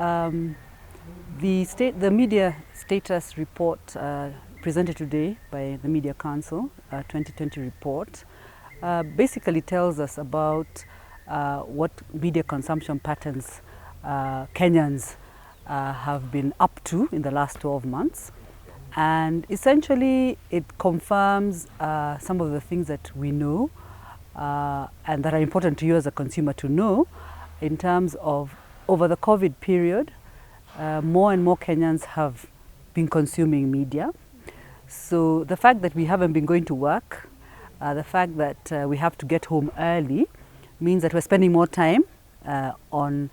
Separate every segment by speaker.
Speaker 1: The media status report presented today by the Media Council, 2020 report, basically tells us about what media consumption patterns Kenyans have been up to in the last 12 months. And essentially, it confirms some of the things that we know and that are important to you as a consumer to know in terms of over the COVID period, more and more Kenyans have been consuming media. So the fact that we haven't been going to work, the fact that we have to get home early means that we're spending more time on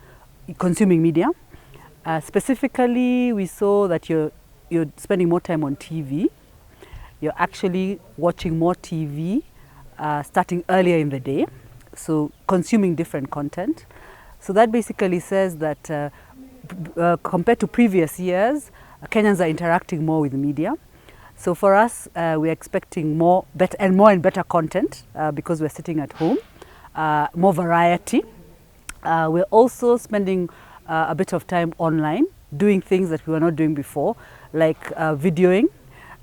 Speaker 1: consuming media. Specifically, we saw that you're spending more time on TV. You're actually watching more TV starting earlier in the day, so consuming different content. So that basically says that compared to previous years, Kenyans are interacting more with media. So for us, we're expecting more and better content because we're sitting at home, more variety. We're also spending a bit of time online, doing things that we were not doing before, like videoing,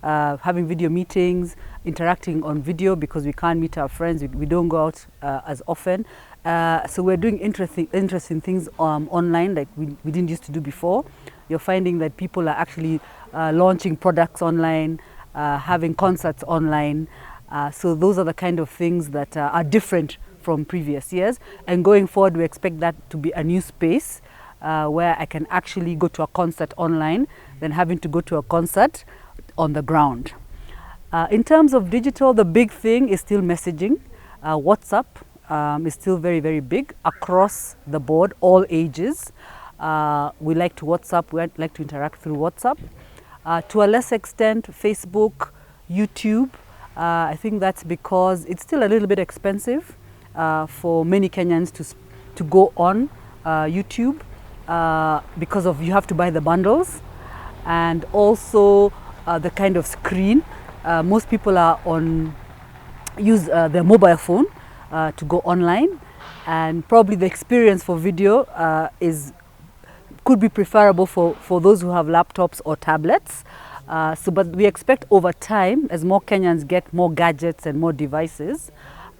Speaker 1: having video meetings, interacting on video because we can't meet our friends, we don't go out as often. So we're doing interesting things online like we didn't used to do before. You're finding that people are actually launching products online, having concerts online. So those are the kind of things that are different from previous years. And going forward, we expect that to be a new space where I can actually go to a concert online than having to go to a concert on the ground. In terms of digital, the big thing is still messaging. WhatsApp is still very, very big across the board, all ages. We like to WhatsApp, we like to interact through WhatsApp. To a less extent, Facebook, YouTube. I think that's because it's still a little bit expensive for many Kenyans to go on YouTube because of you have to buy the bundles and also the kind of screen. Most people are use their mobile phone to go online, and probably the experience for video could be preferable for those who have laptops or tablets. But we expect over time, as more Kenyans get more gadgets and more devices,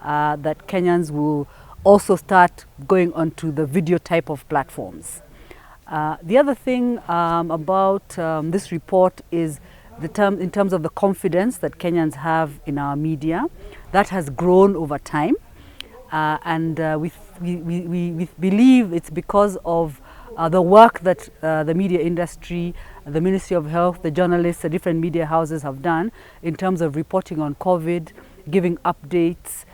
Speaker 1: that Kenyans will also start going onto the video type of platforms. The other thing about this report is in terms of the confidence that Kenyans have in our media. That has grown over time, and we believe it's because of the work that the media industry, the Ministry of Health, the journalists, the different media houses have done in terms of reporting on COVID, giving updates,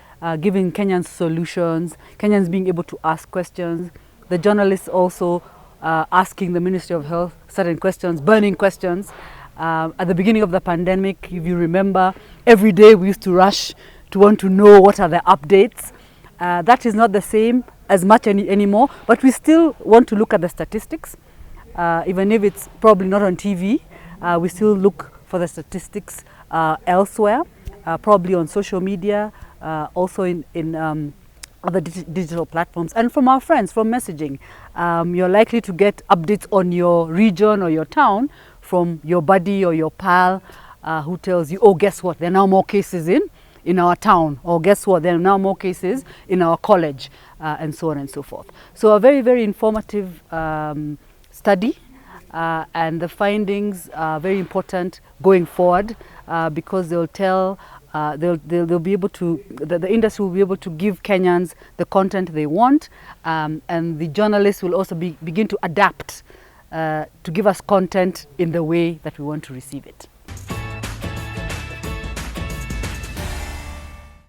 Speaker 1: giving Kenyans solutions, Kenyans being able to ask questions, the journalists also asking the Ministry of Health certain questions, burning questions. At the beginning of the pandemic, if you remember, every day we used to rush to want to know what are the updates. That is not the same as much anymore, but we still want to look at the statistics. Even if it's probably not on TV, we still look for the statistics elsewhere, probably on social media, also in other digital platforms, and from our friends, from messaging. You're likely to get updates on your region or your town from your buddy or your pal who tells you, oh, guess what, there are now more cases in our town, or guess what, there are now more cases in our college, and so on and so forth. So a very, very informative study, and the findings are very important going forward because they'll tell, they'll be able to, the industry will be able to give Kenyans the content they want, and the journalists will also begin to adapt to give us content in the way that we want to receive it.